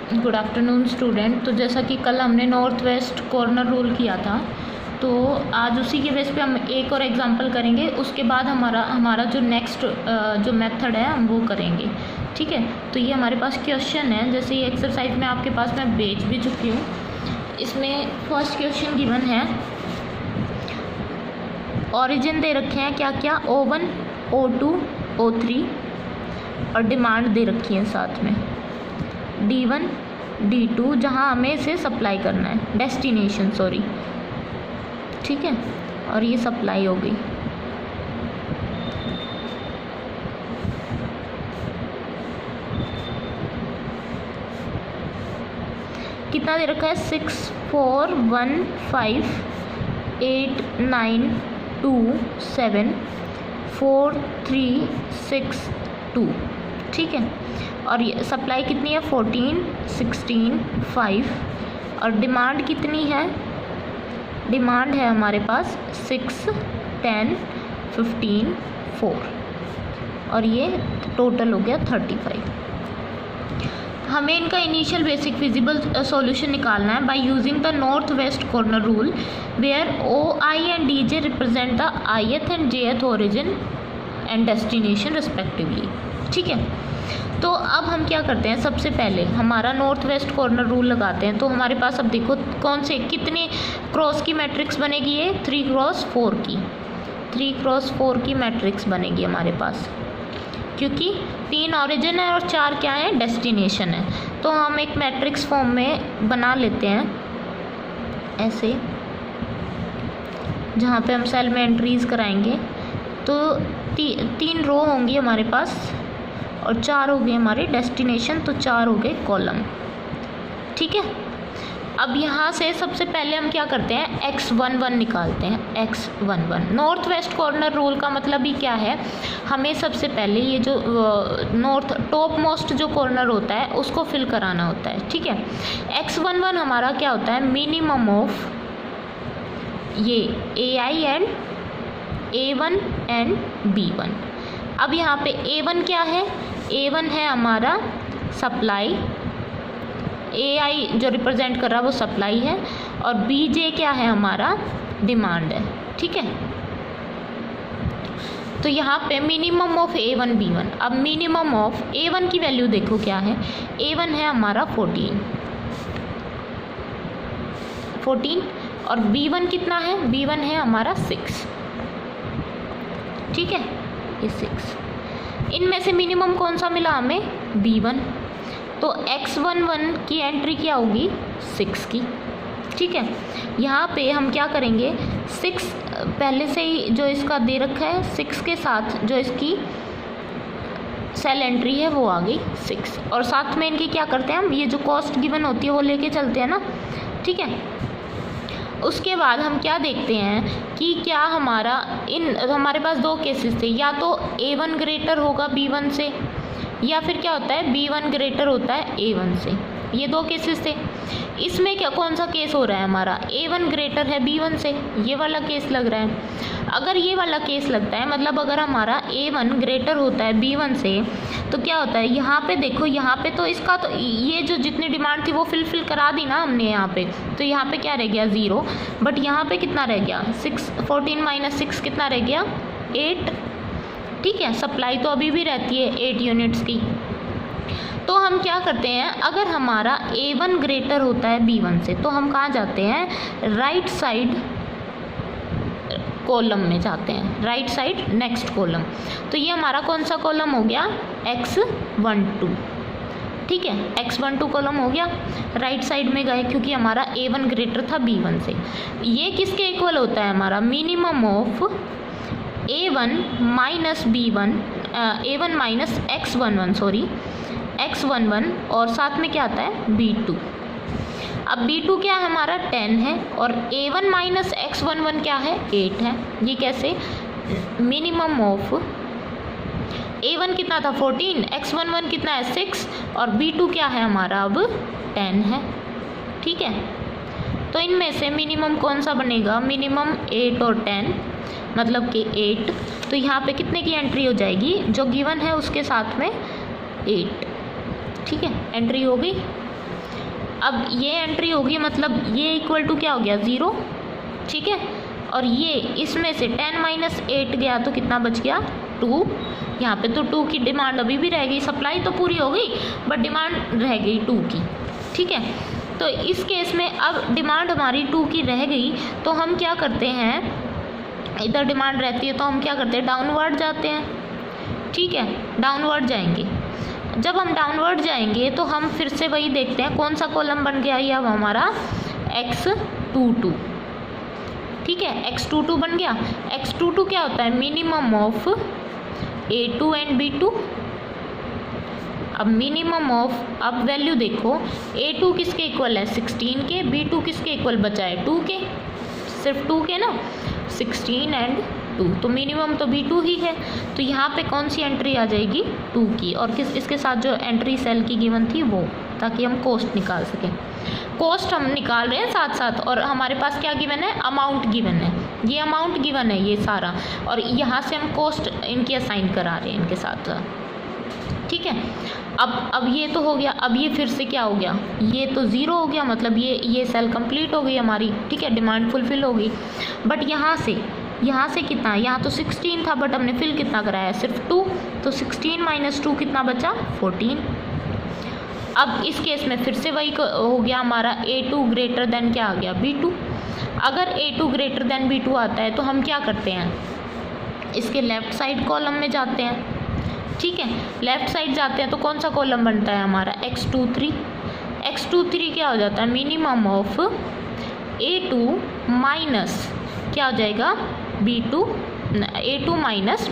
Good afternoon student. तो जैसा कि कल हमने नॉर्थ वेस्ट कॉर्नर रूल किया था, तो आज उसी के बेस पे हम एक और एग्जांपल करेंगे। उसके बाद हमारा जो नेक्स्ट जो मेथड है हम वो करेंगे, ठीक है। तो ये हमारे पास क्वेश्चन है, जैसे ये एक्सरसाइज में आपके पास मैं भेज भी चुकी हूँ। इसमें फर्स्ट क्वेश्चन गिवन है, ओरिजिन दे रखे हैं क्या क्या, O1, O2, O3 और डिमांड दे रखी है साथ में D1, D2, जहाँ हमें इसे सप्लाई करना है, डेस्टिनेशन सॉरी, ठीक है। और ये सप्लाई हो गई। कितना दे रखा है, 6, 4, 1, 5, 8, 9, 2, 7, 4, 3, 6, 2, ठीक है। और ये सप्लाई कितनी है, 14, 16, 5। और डिमांड कितनी है, डिमांड है हमारे पास 6, 10, 15, 4 और ये टोटल हो गया 35। हमें इनका इनिशियल बेसिक फिजिबल सॉल्यूशन निकालना है by using the north west corner rule where OI and DJ represent the ith and jth origin and destination respectively, ठीक है। तो अब हम क्या करते हैं, सबसे पहले हमारा नॉर्थ वेस्ट कॉर्नर रूल लगाते हैं। तो हमारे पास अब देखो कौन से कितने क्रॉस की मैट्रिक्स बनेगी, ये 3x4 की, 3x4 की मैट्रिक्स बनेगी हमारे पास, क्योंकि 3 ओरिजिन है और 4 क्या है, डेस्टिनेशन है। तो हम एक मैट्रिक्स फॉर्म में बना लेते हैं ऐसे, जहाँ पे हम सेल में एंट्रीज कराएंगे। तो 3 रो होंगी हमारे पास और 4 हो गए हमारे डेस्टिनेशन, तो 4 हो गए कॉलम, ठीक है। अब यहाँ से सबसे पहले हम क्या करते हैं, X11 निकालते हैं, X11। North west corner rule का मतलब ही क्या है, हमें सबसे पहले ये जो नॉर्थ टॉप मोस्ट जो कॉर्नर होता है उसको फिल कराना होता है, ठीक है। X11 हमारा क्या होता है, मिनिमम ऑफ ये AI and A1 and B1। अब यहाँ पे A1 क्या है, A1 है हमारा सप्लाई, AI जो रिप्रेजेंट कर रहा है वो सप्लाई है, और BJ क्या है हमारा, डिमांड है, ठीक है। तो यहाँ पे मिनिमम ऑफ A1 B1। अब मिनिमम ऑफ A1 की वैल्यू देखो क्या है, A1 है हमारा 14 और B1 कितना है, B1 है हमारा 6, ठीक है, ये 6। इनमें से मिनिमम कौन सा मिला हमें, B1। तो X11 की एंट्री क्या होगी, 6 की, ठीक है। यहाँ पे हम क्या करेंगे, 6 पहले से ही जो इसका दे रखा है, 6 के साथ जो इसकी सेल एंट्री है वो आ गई 6, और साथ में इनकी क्या करते हैं हम, ये जो कॉस्ट गिवन होती है वो लेके चलते हैं ना, ठीक है। उसके बाद हम क्या देखते हैं कि क्या हमारे पास 2 केसेस थे, या तो A1 ग्रेटर होगा B1 से, या फिर क्या होता है B1 ग्रेटर होता है A1 से। ये 2 केसेस थे। इसमें क्या कौन सा केस हो रहा है हमारा, A1 ग्रेटर है B1 से, ये वाला केस लग रहा है। अगर ये वाला केस लगता है, मतलब अगर हमारा A1 ग्रेटर होता है B1 से, तो क्या होता है, यहाँ पे देखो, यहाँ पे तो इसका तो ये जो जितनी डिमांड थी वो फिल करा दी ना हमने यहाँ पे, तो यहाँ पे क्या रह गया 0, बट यहाँ पे कितना रह गया 6, 14 - 6 कितना रह गया 8, ठीक है। सप्लाई तो अभी भी रहती है 8 यूनिट्स की। तो हम क्या करते हैं, अगर हमारा A1 ग्रेटर होता है B1 से, तो हम कहाँ जाते हैं, राइट साइड कॉलम में जाते हैं, राइट साइड नेक्स्ट कॉलम। तो ये हमारा कौन सा कॉलम हो गया, X12, ठीक है, X12 कॉलम हो गया। राइट साइड में गए क्योंकि हमारा A1 ग्रेटर था B1 से। ये किसके इक्वल होता है हमारा, minimum of A1 minus B1, A1 minus X11 sorry, X11, और साथ में क्या आता है B2। अब B2 क्या है हमारा 10 है, और A1 माइनस X11 क्या है 8 है। ये कैसे, मिनिमम ऑफ A1 कितना था 14, X11 कितना है 6, और B2 क्या है हमारा अब 10 है, ठीक है। तो इनमें से मिनिमम कौन सा बनेगा, मिनिमम 8 और 10, मतलब कि 8। तो यहाँ पे कितने की एंट्री हो जाएगी, जो गिवन है उसके साथ में 8, ठीक है, एंट्री हो गई। अब ये एंट्री होगी, मतलब ये इक्वल टू क्या हो गया 0, ठीक है। और ये इसमें से 10 माइनस 8 गया तो कितना बच गया 2। यहाँ पे तो 2 की डिमांड अभी भी रह गई, सप्लाई तो पूरी हो गई बट डिमांड रह गई 2 की, ठीक है। तो इस केस में अब डिमांड हमारी 2 की रह गई तो हम क्या करते हैं, इधर डिमांड रहती है तो हम क्या करते हैं डाउनवर्ड जाते हैं, ठीक है। डाउनवर्ड जाएंगे, जब हम डाउनवर्ड जाएंगे तो हम फिर से वही देखते हैं कौन सा कॉलम बन गया ये अब हमारा x22, ठीक है। x22 बन गया। x22 क्या होता है minimum of A2 and B2। अब मिनिमम ऑफ, अब वैल्यू देखो A2 किसके इक्वल है 16 के, B2 किसके इक्वल बचा है 2 के, सिर्फ 2 के ना, 16 एंड 2, तो मिनिमम तो B2 ही है। तो यहाँ पे कौन सी एंट्री आ जाएगी 2 की, और किस इसके साथ जो एंट्री सेल की गिवन थी वो, ताकि हम कॉस्ट निकाल सकें। कॉस्ट हम निकाल रहे हैं साथ साथ, और हमारे पास क्या गिवन है अमाउंट गिवन है, ये अमाउंट गिवन है ये सारा, और यहाँ से हम कॉस्ट इनकी असाइन करा रहे हैं इनके साथ, ठीक है। अब ये तो हो गया, अब ये फिर से क्या हो गया, ये तो 0 हो गया, मतलब ये सेल कंप्लीट हो गई हमारी, ठीक है, डिमांड फुलफिल हो गई। बट यहाँ से कितना, यहाँ तो 16 था बट हमने फिल कितना कराया सिर्फ 2, तो 16 माइनस 2 कितना बचा 14। अब इस केस में फिर से वही हो गया हमारा A2 ग्रेटर देन क्या आ गया B2। अगर A2 ग्रेटर देन B2 आता है तो हम क्या करते हैं, इसके लेफ़्ट साइड कॉलम में जाते हैं, ठीक है। लेफ़्ट साइड जाते हैं तो कौन सा कॉलम बनता है हमारा x23। x23 क्या हो जाता है मिनिमम ऑफ A2 माइनस क्या हो जाएगा B2, A2 माइनस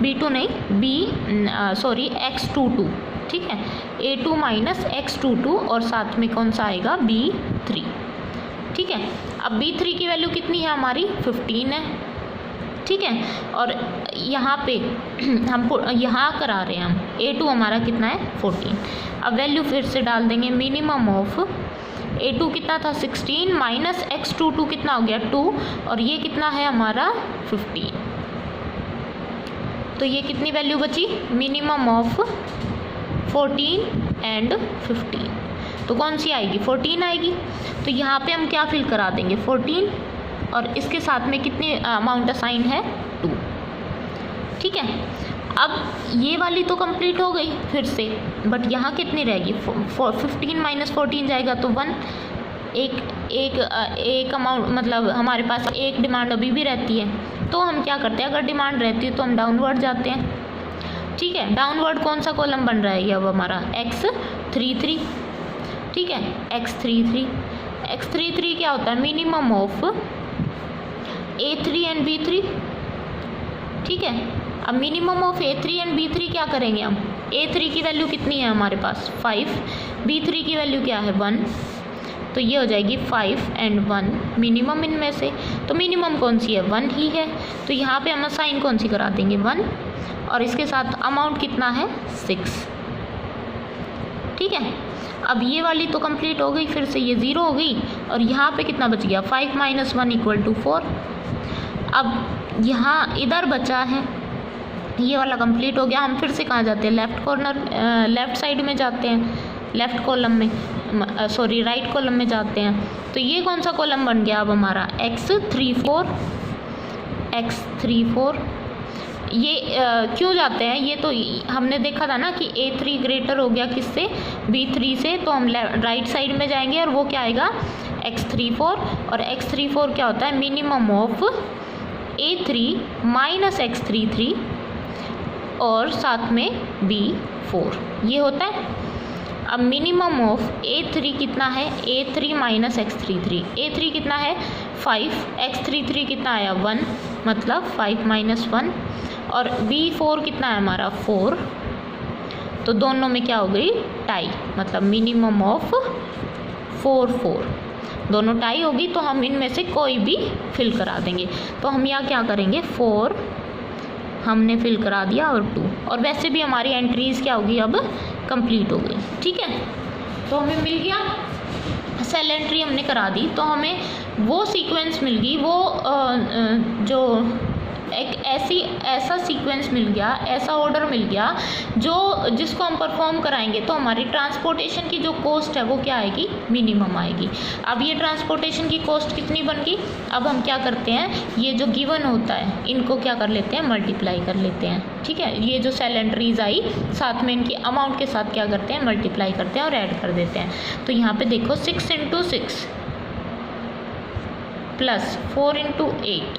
B2 नहीं सॉरी x22, ठीक है। A2 माइनस x22 और साथ में कौन सा आएगा B3, ठीक है। अब B3 की वैल्यू कितनी है हमारी 15 है, ठीक है। और यहाँ पे हम यहाँ करा रहे हैं हम A2 हमारा कितना है 14। अब वैल्यू फिर से डाल देंगे, मिनिमम ऑफ A2 कितना था 16 माइनस x22 कितना हो गया 2, और ये कितना है हमारा 15। तो ये कितनी वैल्यू बची मिनिमम ऑफ 14 एंड 15, तो कौन सी आएगी 14 आएगी। तो यहाँ पे हम क्या फिल करा देंगे 14, और इसके साथ में कितनी अमाउंट असाइन है 2, ठीक है। अब ये वाली तो कंप्लीट हो गई फिर से, बट यहाँ कितनी रहेगी 15 माइनस 14 जाएगा तो 1, एक अमाउंट, मतलब हमारे पास एक डिमांड अभी भी रहती है। तो हम क्या करते हैं, अगर डिमांड रहती है तो हम डाउनवर्ड जाते हैं, ठीक है। डाउनवर्ड कौन सा कॉलम बन रहा है ये अब हमारा x33, ठीक है। x33 क्या होता है minimum of A3 and B3, ठीक है। अब minimum of A3 and B3 क्या करेंगे हम, A3 की वैल्यू कितनी है हमारे पास 5, B3 की वैल्यू क्या है 1, तो ये हो जाएगी 5 एंड 1 मिनिमम इनमें से। तो मिनिमम कौन सी है 1 ही है, तो यहाँ पे हम असाइन कौन सी करा देंगे 1, और इसके साथ अमाउंट कितना है 6, ठीक है। अब ये वाली तो कंप्लीट हो गई, फिर से ये 0 हो गई, और यहाँ पे कितना बच गया 5 माइनस 1 इक्वल टू 4। अब यहाँ इधर बचा है ये वाला कंप्लीट हो गया, हम फिर से कहाँ जाते हैं लेफ़्ट साइड में जाते हैं, लेफ़्ट कॉलम में सॉरी राइट कॉलम में जाते हैं। तो ये कौन सा कॉलम बन गया अब हमारा x34। ये क्यों जाते हैं, ये तो हमने देखा था ना कि A3 ग्रेटर हो गया किससे B3 से, तो हम राइट साइड में जाएंगे और वो क्या आएगा x34, और x34 क्या होता है minimum of A3 minus x33 और साथ में B4 ये होता है। अब मिनिमम ऑफ A3 कितना है A3 माइनस x33, A3 कितना है 5, x33 कितना आया 1, मतलब 5 माइनस 1, और B4 कितना है हमारा 4, तो दोनों में क्या हो गई टाई, मतलब मिनिमम ऑफ 4 दोनों टाई होगी, तो हम इनमें से कोई भी फिल करा देंगे। तो हम यहाँ क्या करेंगे 4 हमने फिल करा दिया और 2, और वैसे भी हमारी एंट्रीज़ क्या होगी अब कंप्लीट हो गई, ठीक है। तो हमें मिल गया सेल एंट्री हमने करा दी, तो हमें वो सीक्वेंस मिल गई, वो जो एक ऐसा सीक्वेंस मिल गया, ऐसा ऑर्डर मिल गया जिसको हम परफॉर्म कराएंगे तो हमारी ट्रांसपोर्टेशन की जो कॉस्ट है वो क्या आएगी, मिनिमम आएगी। अब ये ट्रांसपोर्टेशन की कॉस्ट कितनी बन गई, अब हम क्या करते हैं, ये जो गिवन होता है इनको क्या कर लेते हैं, मल्टीप्लाई कर लेते हैं। ठीक है, ये जो सेल एंट्रीज आई साथ में इनकी अमाउंट के साथ क्या करते हैं, मल्टीप्लाई करते हैं और ऐड कर देते हैं। तो यहाँ पे देखो 6 × 6 plus 4 × 8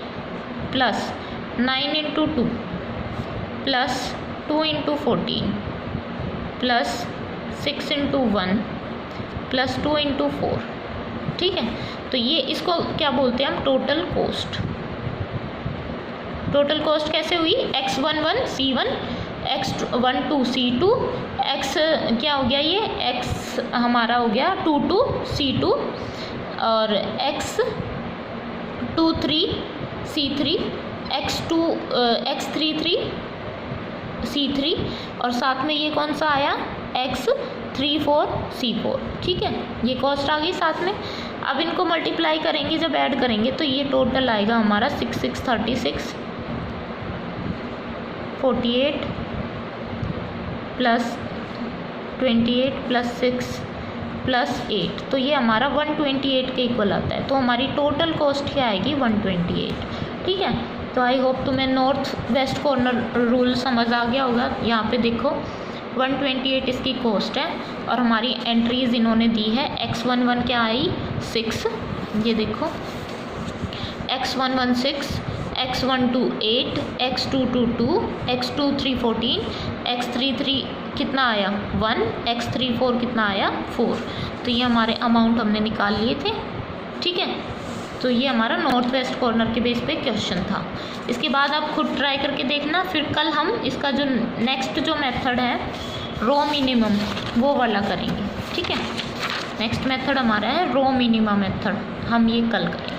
plus 9 × 2 plus 2 × 14 plus 6 × 1 plus 2 × 4। ठीक है, तो ये इसको क्या बोलते हैं हम, टोटल कॉस्ट। टोटल कॉस्ट कैसे हुई, x11 C1, x12 C2, x क्या हो गया, ये x हमारा हो गया 22 C2 और x23 C3, x33 C3 और साथ में ये कौन सा आया, x34 C4। ठीक है, ये कॉस्ट आ गई साथ में। अब इनको मल्टीप्लाई करेंगे, जब ऐड करेंगे तो ये टोटल आएगा हमारा 6 6 36 48 प्लस 28 प्लस 6 प्लस 8, तो ये हमारा 128 के इक्वल आता है। तो हमारी टोटल कॉस्ट क्या आएगी, 128। ठीक है, तो आई होप तुम्हें नॉर्थ वेस्ट कॉर्नर रूल समझ आ गया होगा। यहाँ पे देखो 128 इसकी कॉस्ट है और हमारी एंट्रीज इन्होंने दी है। x11 क्या आई, 6, ये देखो x11 6, x12 8, x22 2, x23 14, x33 कितना आया 1, x34 कितना आया 4। तो ये हमारे अमाउंट हमने निकाल लिए थे। ठीक है, तो ये हमारा नॉर्थ वेस्ट कॉर्नर के बेस पे क्वेश्चन था। इसके बाद आप खुद ट्राई करके देखना, फिर कल हम इसका जो नेक्स्ट जो मेथड है रो मिनिमम वो वाला करेंगे। ठीक है, नेक्स्ट मेथड हमारा है रो मिनिमम मेथड, हम ये कल करेंगे।